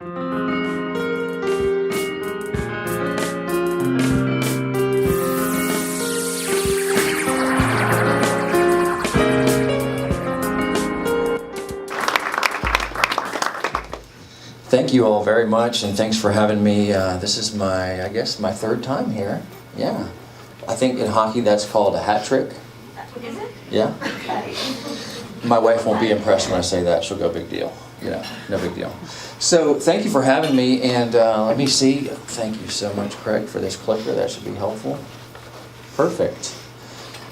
Thank you all very much, and thanks for having me. This is I guess my third time here. Yeah. I think in hockey that's called a hat trick. Is it? Yeah. Okay. My wife won't be impressed when I say that. She'll go, big deal. No big deal. So thank you for having me, and let me see. Thank you so much, Craig, for this clicker. That should be helpful. Perfect.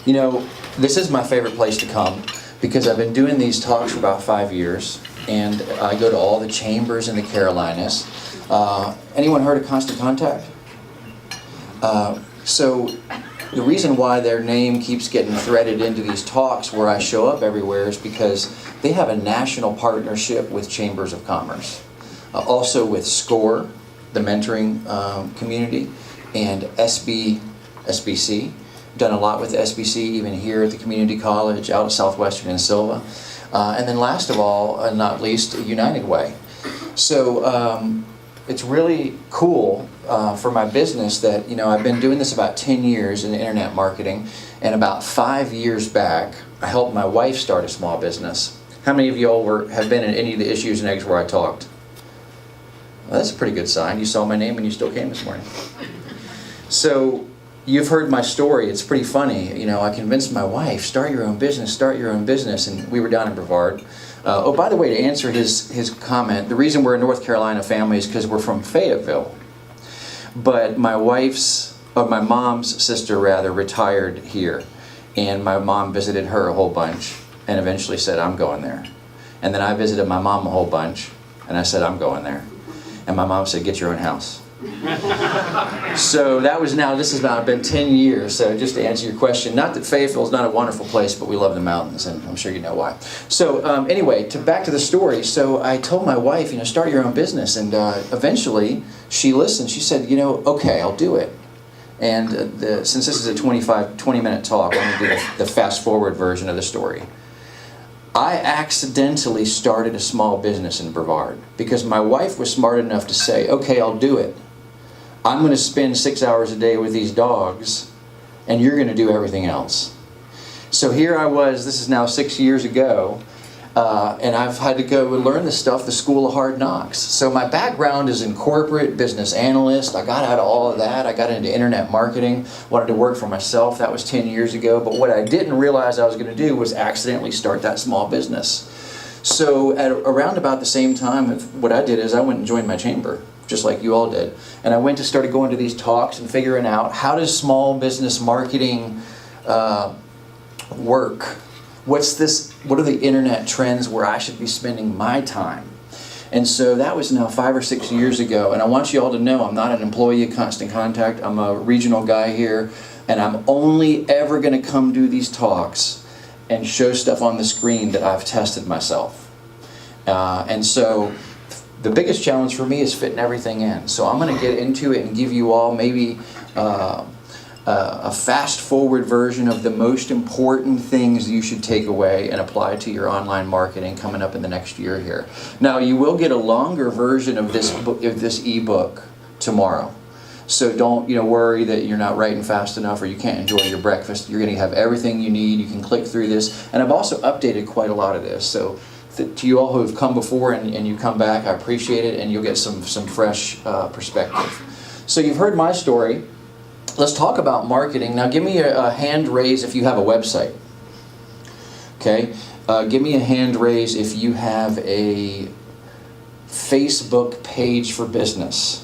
This is my favorite place to come because I've been doing these talks for about 5 years. And I go to all the chambers in the Carolinas. Anyone heard of Constant Contact? So the reason why their name keeps getting threaded into these talks where I show up everywhere is because they have a national partnership with Chambers of Commerce. Also with SCORE, the mentoring community, and SBC. Done a lot with SBC, even here at the community college, out at Southwestern in Silva. And then last of all, and not least, United Way. So it's really cool for my business that, I've been doing this about 10 years in internet marketing, and about 5 years back, I helped my wife start a small business. How many of you all have been in any of the Issues and Eggs where I talked? Well, that's a pretty good sign. You saw my name and you still came this morning. So you've heard my story. It's pretty funny. I convinced my wife, start your own business, and we were down in Brevard. By the way, to answer his comment, the reason we're a North Carolina family is because we're from Fayetteville. But my mom's sister retired here, and my mom visited her a whole bunch, and eventually said, I'm going there. And then I visited my mom a whole bunch, and I said, I'm going there. And my mom said, get your own house. So this has now been 10 years. So just to answer your question, not that Fayetteville is not a wonderful place, but we love the mountains, and I'm sure you know why. So anyway, back to the story. So I told my wife, start your own business, and eventually she listened. She said, okay, I'll do it. And since this is a 20-minute talk, I'm going to do the fast forward version of the story. I accidentally started a small business in Brevard because my wife was smart enough to say, okay, I'll do it. I'm going to spend 6 hours a day with these dogs, and you're going to do everything else. So here I was, this is now 6 years ago, and I've had to go and learn this stuff, the School of Hard Knocks. So my background is in corporate business analyst. I got out of all of that. I got into internet marketing, wanted to work for myself. That was 10 years ago. But what I didn't realize I was going to do was accidentally start that small business. So around about the same time, what I did is I went and joined my chamber, just like you all did. And I went to start going to these talks and figuring out, how does small business marketing work? What are the internet trends where I should be spending my time? And so that was now 5 or 6 years ago. And I want you all to know I'm not an employee of Constant Contact. I'm a regional guy here. And I'm only ever going to come do these talks and show stuff on the screen that I've tested myself. And so the biggest challenge for me is fitting everything in. So I'm going to get into it and give you all maybe a fast forward version of the most important things you should take away and apply to your online marketing coming up in the next year here. Now, you will get a longer version of this ebook tomorrow. So don't worry that you're not writing fast enough or you can't enjoy your breakfast. You're going to have everything you need. You can click through this. And I've also updated quite a lot of this. So to you all who have come before and you come back, I appreciate it, and you'll get some fresh perspective. So you've heard my story. Let's talk about marketing. Now give me a hand raise if you have a website. Okay? Give me a hand raise if you have a Facebook page for business.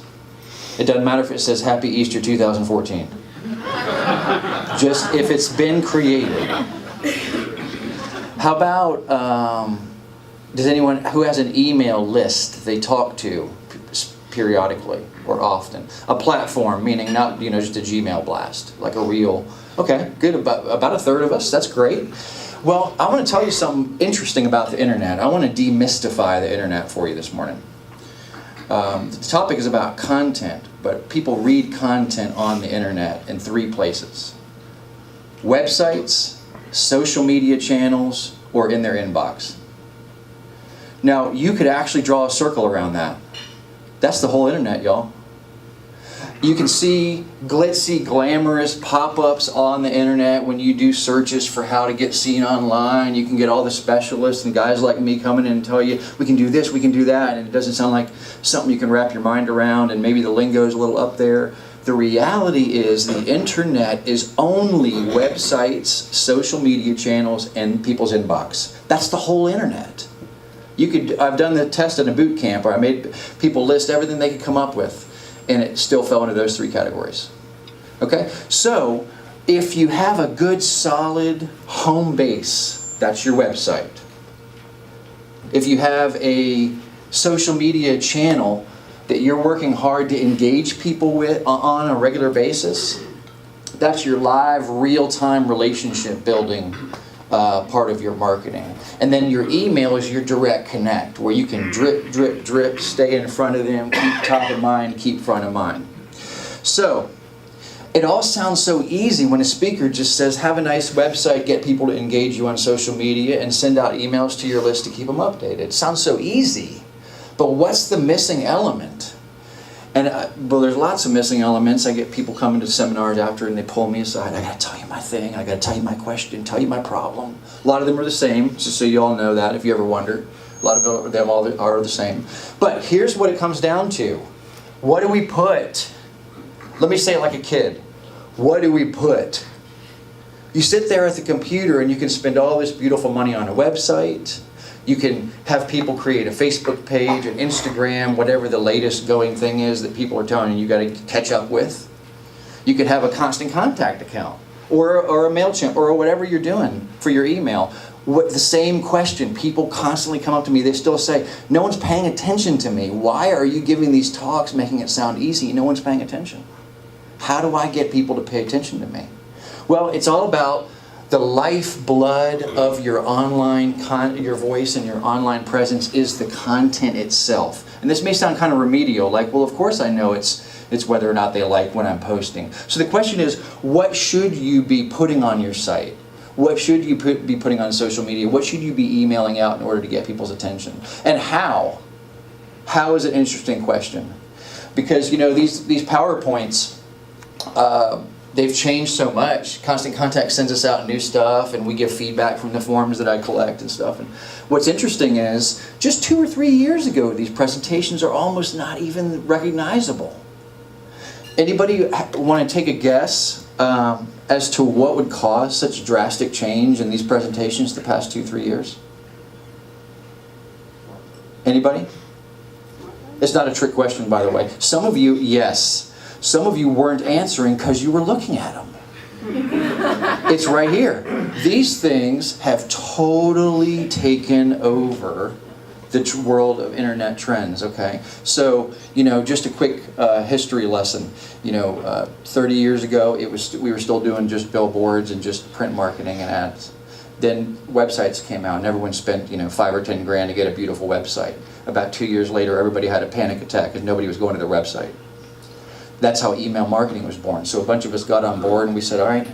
It doesn't matter if it says Happy Easter 2014. Just if it's been created. How about, does anyone who has an email list they talk to periodically or often? A platform, meaning not just a Gmail blast, like a real. Okay, good. About a third of us. That's great. Well, I want to tell you something interesting about the internet. I want to demystify the internet for you this morning. The topic is about content, but people read content on the internet in 3 places: websites, social media channels, or in their inbox. Now, you could actually draw a circle around that, That's the whole internet, y'all. You can see glitzy, glamorous pop-ups on the internet when you do searches for how to get seen online. You can get all the specialists and guys like me coming in and tell you, we can do this, we can do that, and it doesn't sound like something you can wrap your mind around, and maybe the lingo is a little up there. The reality is the internet is only websites, social media channels, and people's inbox. That's the whole internet. I've done the test in a boot camp where I made people list everything they could come up with, and it still fell into those 3 categories. Okay? So, if you have a good, solid home base, that's your website. If you have a social media channel that you're working hard to engage people with on a regular basis, that's your live, real-time relationship building part of your marketing. And then your email is your direct connect, where you can drip, drip, drip, stay in front of them, keep top of mind, keep front of mind. So, it all sounds so easy when a speaker just says, have a nice website, get people to engage you on social media, and send out emails to your list to keep them updated. It sounds so easy. But what's the missing element? And well, there's lots of missing elements. I get people coming to seminars after and they pull me aside. I got to tell you my thing. I got to tell you my question, tell you my problem. A lot of them are the same, just so you all know that if you ever wonder. A lot of them all are the same. But here's what it comes down to. What do we put? Let me say it like a kid. What do we put? You sit there at the computer and you can spend all this beautiful money on a website. You can have people create a Facebook page, an Instagram, whatever the latest going thing is that people are telling you got to catch up with. You could have a constant contact account or a MailChimp or whatever you're doing for your email. The same question. People constantly come up to me. They still say, no one's paying attention to me. Why are you giving these talks making it sound easy? No one's paying attention. How do I get people to pay attention to me? Well, it's all about the lifeblood of your online, your voice and your online presence is the content itself. And this may sound kind of remedial, like, well, of course I know it's whether or not they like when I'm posting. So the question is, what should you be putting on your site? What should you be putting on social media? What should you be emailing out in order to get people's attention? And how? How is an interesting question. Because, you know, these PowerPoints, they've changed so much. Constant Contact sends us out new stuff, and we give feedback from the forms that I collect and stuff. And what's interesting is, just 2 or 3 years ago, these presentations are almost not even recognizable. Anybody want to take a guess as to what would cause such drastic change in these presentations the past 2-3 years? Anybody? It's not a trick question, by the way. Some of you, yes. Some of you weren't answering because you were looking at them. It's right here. These things have totally taken over the world of internet trends, okay? So, you know, just a quick history lesson. You know, 30 years ago, we were still doing just billboards and just print marketing and ads. Then websites came out and everyone spent, you know, 5 or 10 grand to get a beautiful website. About 2 years later, everybody had a panic attack because nobody was going to their website. That's how email marketing was born. So a bunch of us got on board and we said, all right,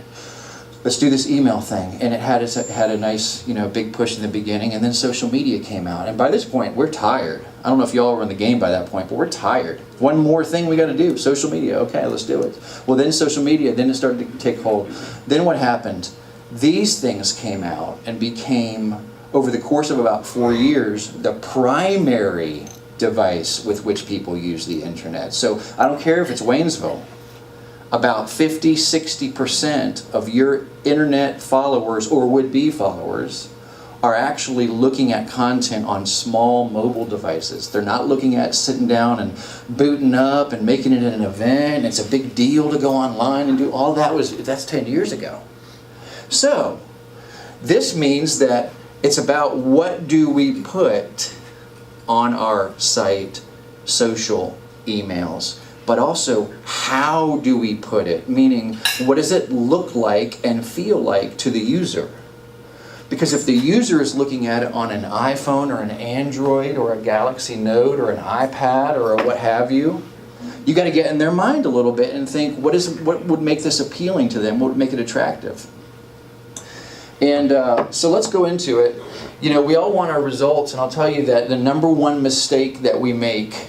let's do this email thing. And it had a nice, you know, big push in the beginning, and then social media came out. And by this point, we're tired. I don't know if y'all were in the game by that point, but we're tired. One more thing we got to do, social media. Okay, let's do it. Well, then social media, then it started to take hold. Then what happened? These things came out and became, over the course of about 4 years, the primary device with which people use the internet. So I don't care if it's Waynesville. About 50-60% of your internet followers or would-be followers are actually looking at content on small mobile devices. They're not looking at sitting down and booting up and making it an event. It's a big deal to go online and do all that. That's 10 years ago. So this means that it's about what do we put on our site, social, emails, but also how do we put it? Meaning, what does it look like and feel like to the user? Because if the user is looking at it on an iPhone or an Android or a Galaxy Note or an iPad or a what have you, you got to get in their mind a little bit and think, what would make this appealing to them? What would make it attractive? And so let's go into it. You know, we all want our results, and I'll tell you that the number one mistake that we make,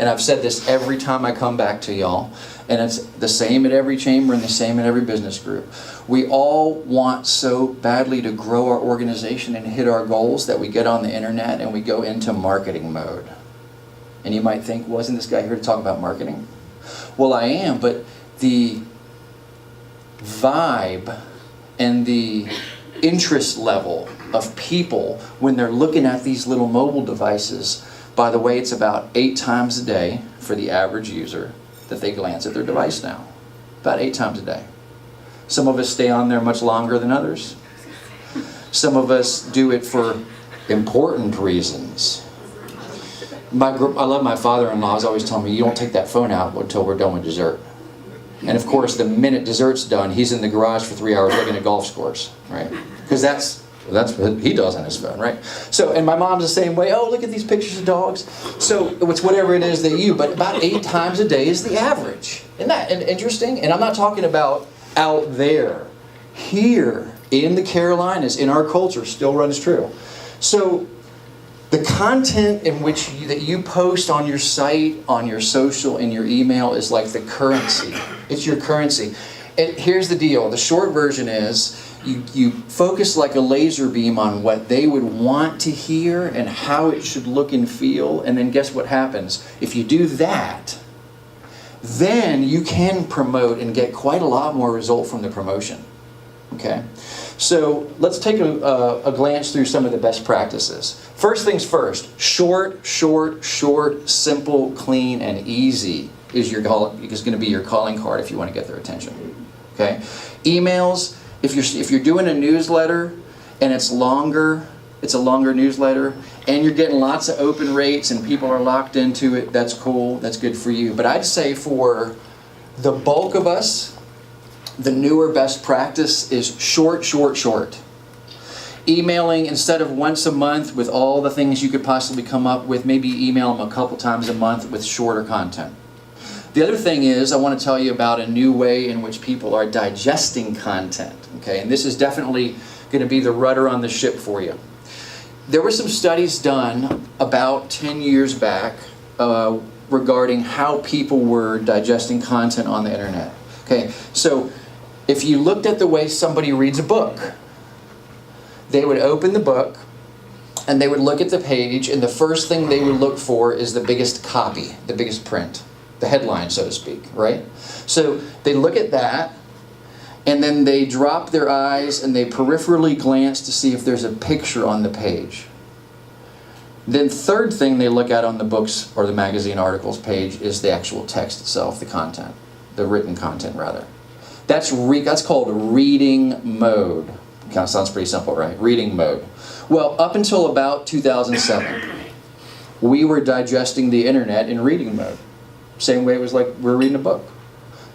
and I've said this every time I come back to y'all, and it's the same at every chamber and the same at every business group. We all want so badly to grow our organization and hit our goals that we get on the internet and we go into marketing mode. And you might think, wasn't this guy here to talk about marketing? Well, I am, but the vibe and the interest level of people when they're looking at these little mobile devices, by the way, it's about 8 times a day for the average user that they glance at their device now. About 8 times a day. Some of us stay on there much longer than others. Some of us do it for important reasons. I love my father-in-law. He's always telling me, you don't take that phone out until we're done with dessert. And of course, the minute dessert's done, he's in the garage for 3 hours looking at golf scores, right? Because that's what he does on his phone, right? So, and my mom's the same way. Oh, look at these pictures of dogs. So it's whatever it is that you, but about 8 times a day is the average. Isn't that interesting? And I'm not talking about out there. Here in the Carolinas, in our culture, still runs true. So the content in which that you post on your site, on your social, in your email is like the currency. It's your currency. And here's the deal. The short version is you focus like a laser beam on what they would want to hear and how it should look and feel. And then guess what happens? If you do that, then you can promote and get quite a lot more result from the promotion. Okay? So let's take a glance through some of the best practices. First things first, short, simple, clean, and easy is going to be your calling card if you want to get their attention. Okay? Emails, if you're doing a newsletter and it's a longer newsletter, and you're getting lots of open rates and people are locked into it, that's cool, that's good for you. But I'd say for the bulk of us, the newer best practice is short. Emailing instead of once a month with all the things you could possibly come up with, maybe email them a couple times a month with shorter content. The other thing is I want to tell you about a new way in which people are digesting content. Okay, and this is definitely going to be the rudder on the ship for you. There were some studies done about 10 years back regarding how people were digesting content on the internet. Okay, so if you looked at the way somebody reads a book, they would open the book and they would look at the page, and the first thing they would look for is the biggest copy, the biggest print, the headline, so to speak, right? So they look at that, and then they drop their eyes and they peripherally glance to see if there's a picture on the page. Then third thing they look at on the books or the magazine articles page is the actual text itself, the content, the written content rather. That's called reading mode. Kind of sounds pretty simple, right? Reading mode. Well, up until about 2007, we were digesting the internet in reading mode. Same way it was like we're reading a book.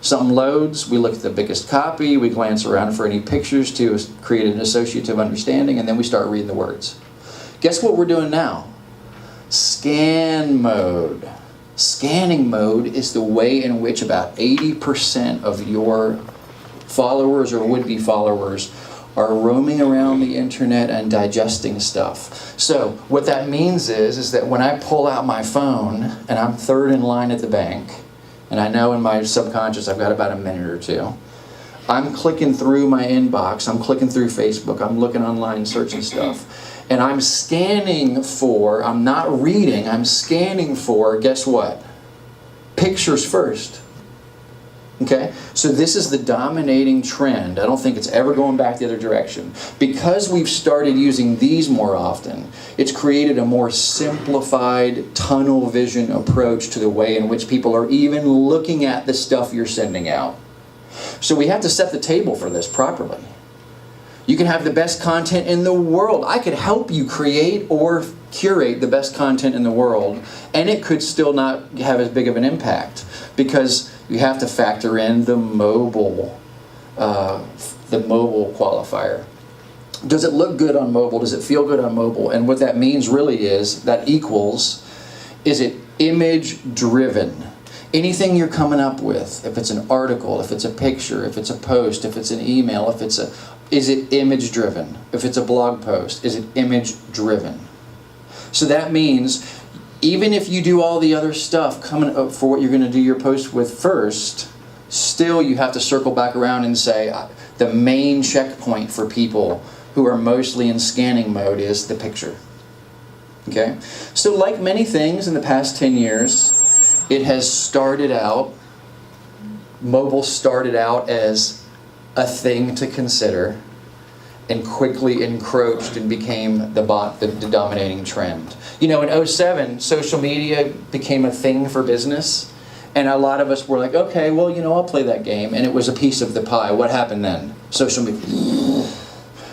Something loads, we look at the biggest copy, we glance around for any pictures to create an associative understanding, and then we start reading the words. Guess what we're doing now? Scan mode. Scanning mode is the way in which about 80% of your followers or would-be followers are roaming around the internet and digesting stuff. So what that means is that when I pull out my phone and I'm third in line at the bank, and I know in my subconscious I've got about a minute or two, I'm clicking through my inbox, I'm clicking through Facebook, I'm looking online, searching stuff, and I'm scanning for, I'm not reading, I'm scanning for, guess what? Pictures first. Okay? So this is the dominating trend. I don't think it's ever going back the other direction. Because we've started using these more often, it's created a more simplified, tunnel vision approach to the way in which people are even looking at the stuff you're sending out. So we have to set the table for this properly. You can have the best content in the world. I could help you create or curate the best content in the world, and it could still not have as big of an impact because you have to factor in the mobile qualifier. Does it look good on mobile? Does it feel good on mobile? And what that means really is that equals, is it image driven? Anything you're coming up with, if it's an article, if it's a picture, if it's a post, if it's an email, is it image driven? If it's a blog post, is it image driven? So that means even if you do all the other stuff coming up for what you're going to do your post with first, still you have to circle back around and say the main checkpoint for people who are mostly in scanning mode is the picture. Okay? So like many things in the past 10 years, it has started out, mobile started out as a thing to consider and quickly encroached and became the dominating trend. You know, in 2007, social media became a thing for business, and a lot of us were like, okay, well, you know, I'll play that game, and it was a piece of the pie. What happened then? Social media.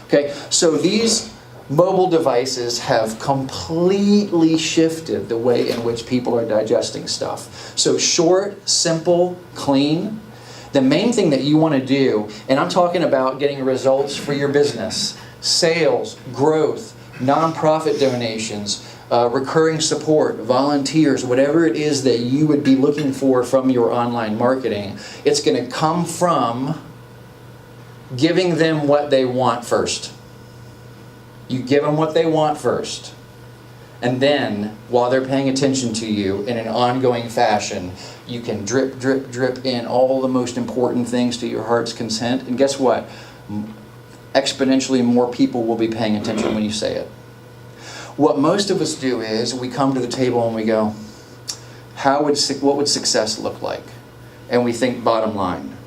Okay, so these mobile devices have completely shifted the way in which people are digesting stuff. So short, simple, clean. The main thing that you want to do, and I'm talking about getting results for your business, sales, growth, nonprofit donations, recurring support, volunteers, whatever it is that you would be looking for from your online marketing, it's going to come from giving them what they want first. You give them what they want first. And then, while they're paying attention to you in an ongoing fashion, you can drip, drip, drip in all the most important things to your heart's content. And guess what? Exponentially more people will be paying attention when you say it. What most of us do is we come to the table and we go, what would success look like? And we think bottom line.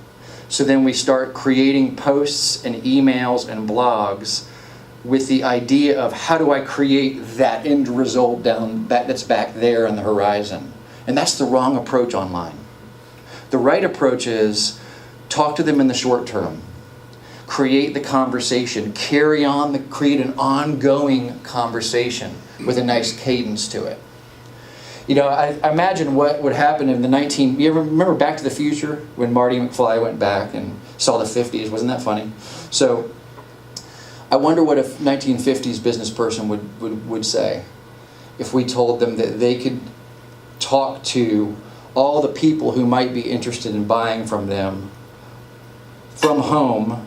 So then we start creating posts and emails and blogs with the idea of how do I create that end result that's back there on the horizon. And that's the wrong approach online. The right approach is talk to them in the short term. Create the conversation. Create an ongoing conversation with a nice cadence to it. You know, I imagine what would happen in you ever remember Back to the Future when Marty McFly went back and saw the 50s? Wasn't that funny? So I wonder what a 1950s business person would say if we told them that they could talk to all the people who might be interested in buying from them from home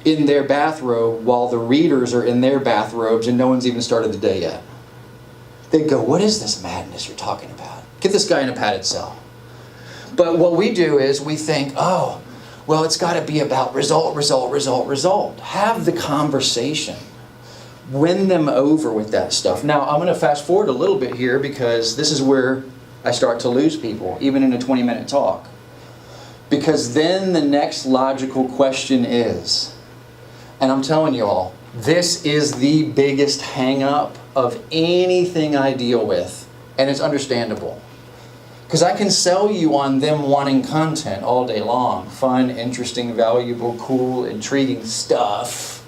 in their bathrobe while the readers are in their bathrobes and no one's even started the day yet. They'd go, what is this madness you're talking about? Get this guy in a padded cell. But what we do is we think, oh, well, it's got to be about result, result, result, result. Have the conversation. Win them over with that stuff. Now, I'm going to fast forward a little bit here because this is where I start to lose people, even in a 20-minute talk. Because then the next logical question is, and I'm telling you all, this is the biggest hang-up of anything I deal with, and it's understandable. Because I can sell you on them wanting content all day long. Fun, interesting, valuable, cool, intriguing stuff.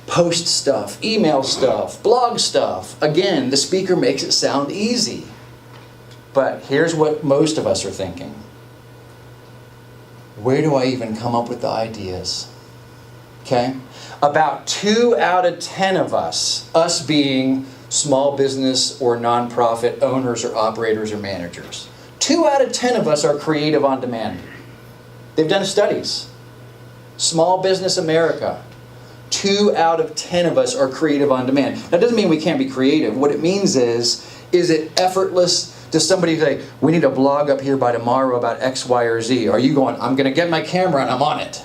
Post stuff, email stuff, blog stuff. Again, the speaker makes it sound easy. But here's what most of us are thinking. Where do I even come up with the ideas? Okay? About 2 out of 10 of us being small business or nonprofit owners or operators or managers, 2 out of 10 of us are creative on demand. They've done studies. Small Business America, 2 out of 10 of us are creative on demand. That doesn't mean we can't be creative. What it means is it effortless? Does somebody say, we need a blog up here by tomorrow about X, Y, or Z? Are you going, I'm going to get my camera and I'm on it?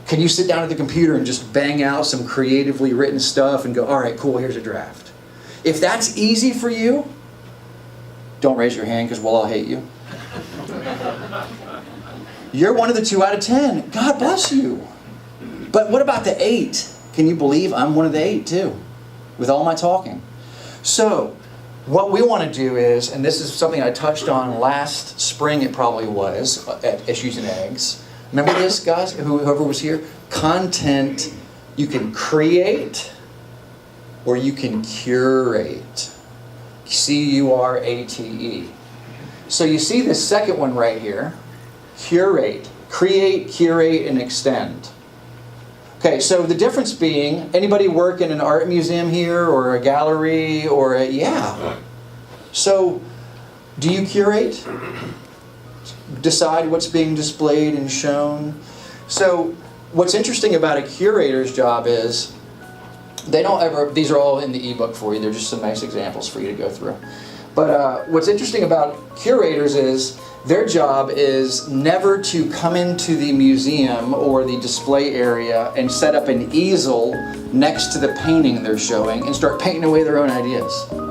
Can you sit down at the computer and just bang out some creatively written stuff and go, all right, cool, here's a draft? If that's easy for you, don't raise your hand because we'll all hate you. You're one of the 2 out of 10. God bless you. But what about the 8? Can you believe I'm one of the 8 too? With all my talking. So, what we want to do is, and this is something I touched on last spring it probably was, at Issues and Eggs. Remember this, guys? Whoever was here? Content you can create or you can curate. C-U-R-A-T-E. So you see this second one right here. Curate. Create, curate, and extend. Okay, so the difference being, anybody work in an art museum here or a gallery or yeah. So, do you curate? Decide what's being displayed and shown? So, what's interesting about a curator's job is they don't ever, these are all in the ebook for you, they're just some nice examples for you to go through. But what's interesting about curators is their job is never to come into the museum or the display area and set up an easel next to the painting they're showing and start painting away their own ideas.